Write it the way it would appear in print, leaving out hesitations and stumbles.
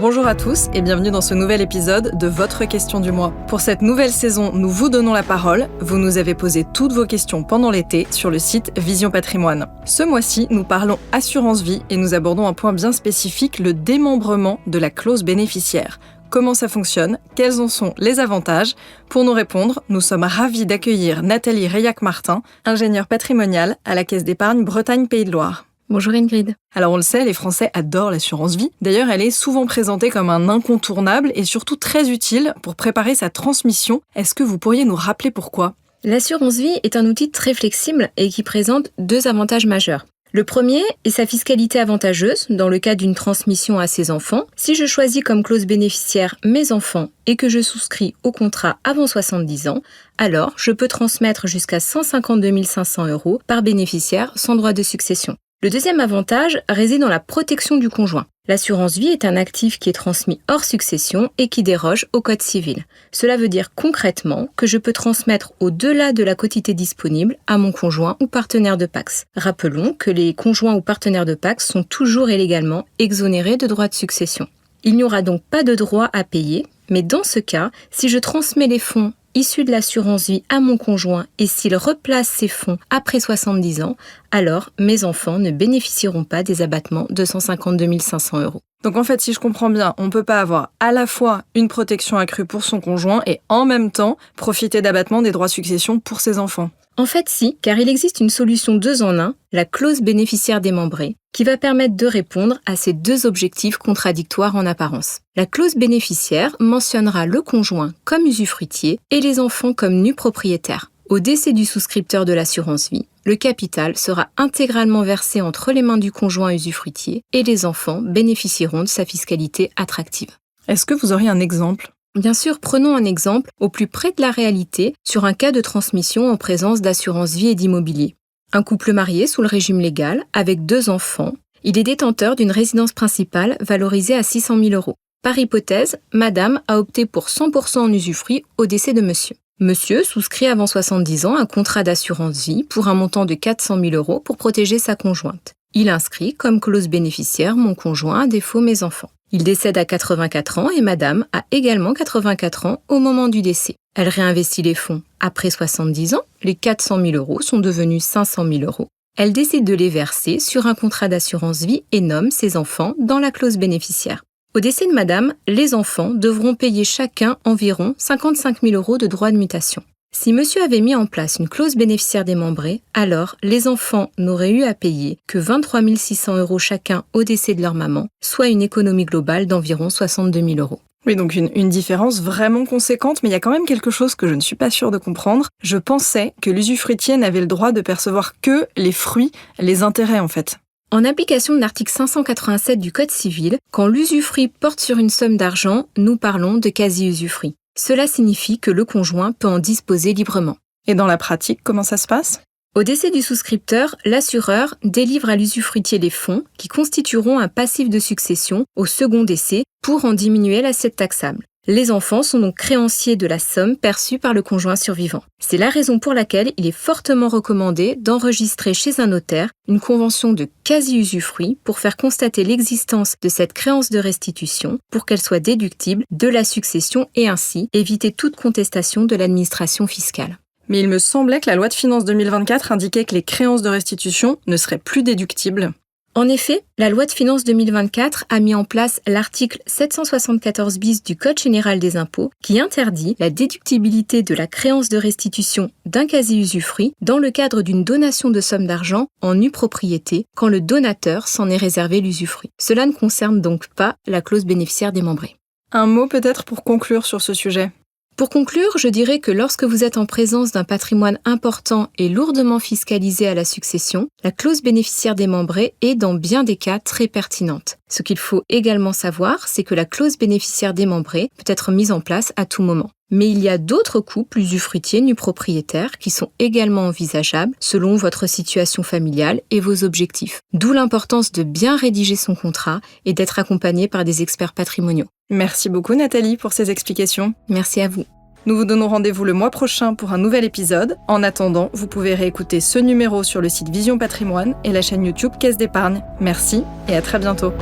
Bonjour à tous et bienvenue dans ce nouvel épisode de Votre question du mois. Pour cette nouvelle saison, nous vous donnons la parole. Vous nous avez posé toutes vos questions pendant l'été sur le site Vision Patrimoine. Ce mois-ci, nous parlons assurance vie et nous abordons un point bien spécifique, le démembrement de la clause bénéficiaire. Comment ça fonctionne? Quels en sont les avantages? Pour nous répondre, nous sommes ravis d'accueillir Nathalie Reillac-Martin, ingénieure patrimoniale à la Caisse d'épargne Bretagne-Pays de Loire. Bonjour Ingrid. Alors on le sait, les Français adorent l'assurance vie. D'ailleurs, elle est souvent présentée comme un incontournable et surtout très utile pour préparer sa transmission. Est-ce que vous pourriez nous rappeler pourquoi? L'assurance vie est un outil très flexible et qui présente deux avantages majeurs. Le premier est sa fiscalité avantageuse dans le cas d'une transmission à ses enfants. Si je choisis comme clause bénéficiaire mes enfants et que je souscris au contrat avant 70 ans, alors je peux transmettre jusqu'à 152 500 € par bénéficiaire sans droit de succession. Le deuxième avantage réside dans la protection du conjoint. L'assurance vie est un actif qui est transmis hors succession et qui déroge au Code civil. Cela veut dire concrètement que je peux transmettre au-delà de la quotité disponible à mon conjoint ou partenaire de Pacs. Rappelons que les conjoints ou partenaires de Pacs sont toujours et légalement exonérés de droits de succession. Il n'y aura donc pas de droit à payer, mais dans ce cas, si je transmets les fonds issus de l'assurance vie à mon conjoint et s'il replace ces fonds après 70 ans, alors mes enfants ne bénéficieront pas des abattements de 152 500 €. Donc en fait, si je comprends bien, on ne peut pas avoir à la fois une protection accrue pour son conjoint et en même temps profiter d'abattement des droits de succession pour ses enfants. En fait, si, car il existe une solution 2 en 1, la clause bénéficiaire démembrée, qui va permettre de répondre à ces deux objectifs contradictoires en apparence. La clause bénéficiaire mentionnera le conjoint comme usufruitier et les enfants comme nus propriétaires. Au décès du souscripteur de l'assurance vie, le capital sera intégralement versé entre les mains du conjoint usufruitier et les enfants bénéficieront de sa fiscalité attractive. Est-ce que vous auriez un exemple? Bien sûr, prenons un exemple au plus près de la réalité sur un cas de transmission en présence d'assurance vie et d'immobilier. Un couple marié sous le régime légal, avec 2 enfants, il est détenteur d'une résidence principale valorisée à 600 000 €. Par hypothèse, madame a opté pour 100% en usufruit au décès de monsieur. Monsieur souscrit avant 70 ans un contrat d'assurance vie pour un montant de 400 000 € pour protéger sa conjointe. Il inscrit comme clause bénéficiaire mon conjoint, à défaut mes enfants. Il décède à 84 ans et madame a également 84 ans au moment du décès. Elle réinvestit les fonds après 70 ans, les 400 000 € sont devenus 500 000 €. Elle décide de les verser sur un contrat d'assurance vie et nomme ses enfants dans la clause bénéficiaire. Au décès de madame, les enfants devront payer chacun environ 55 000 € de droits de mutation. Si monsieur avait mis en place une clause bénéficiaire démembrée, alors les enfants n'auraient eu à payer que 23 600 € chacun au décès de leur maman, soit une économie globale d'environ 62 000 €. Oui, donc une différence vraiment conséquente, mais il y a quand même quelque chose que je ne suis pas sûre de comprendre. Je pensais que l'usufruitier n'avait le droit de percevoir que les fruits, les intérêts en fait. En application de l'article 587 du Code civil, quand l'usufruit porte sur une somme d'argent, nous parlons de quasi-usufruit. Cela signifie que le conjoint peut en disposer librement. Et dans la pratique, comment ça se passe? Au décès du souscripteur, l'assureur délivre à l'usufruitier les fonds qui constitueront un passif de succession au second décès pour en diminuer l'assiette taxable. Les enfants sont donc créanciers de la somme perçue par le conjoint survivant. C'est la raison pour laquelle il est fortement recommandé d'enregistrer chez un notaire une convention de quasi-usufruit pour faire constater l'existence de cette créance de restitution pour qu'elle soit déductible de la succession et ainsi éviter toute contestation de l'administration fiscale. Mais il me semblait que la loi de finances 2024 indiquait que les créances de restitution ne seraient plus déductibles. En effet, la loi de finances 2024 a mis en place l'article 774 bis du Code général des impôts qui interdit la déductibilité de la créance de restitution d'un quasi-usufruit dans le cadre d'une donation de somme d'argent en nue propriété quand le donateur s'en est réservé l'usufruit. Cela ne concerne donc pas la clause bénéficiaire démembrée. Un mot peut-être pour conclure sur ce sujet. Pour conclure, je dirais que lorsque vous êtes en présence d'un patrimoine important et lourdement fiscalisé à la succession, la clause bénéficiaire démembrée est dans bien des cas très pertinente. Ce qu'il faut également savoir, c'est que la clause bénéficiaire démembrée peut être mise en place à tout moment. Mais il y a d'autres couples usufruitiers nus propriétaires qui sont également envisageables selon votre situation familiale et vos objectifs. D'où l'importance de bien rédiger son contrat et d'être accompagné par des experts patrimoniaux. Merci beaucoup Nathalie pour ces explications. Merci à vous. Nous vous donnons rendez-vous le mois prochain pour un nouvel épisode. En attendant, vous pouvez réécouter ce numéro sur le site Vision Patrimoine et la chaîne YouTube Caisse d'épargne. Merci et à très bientôt.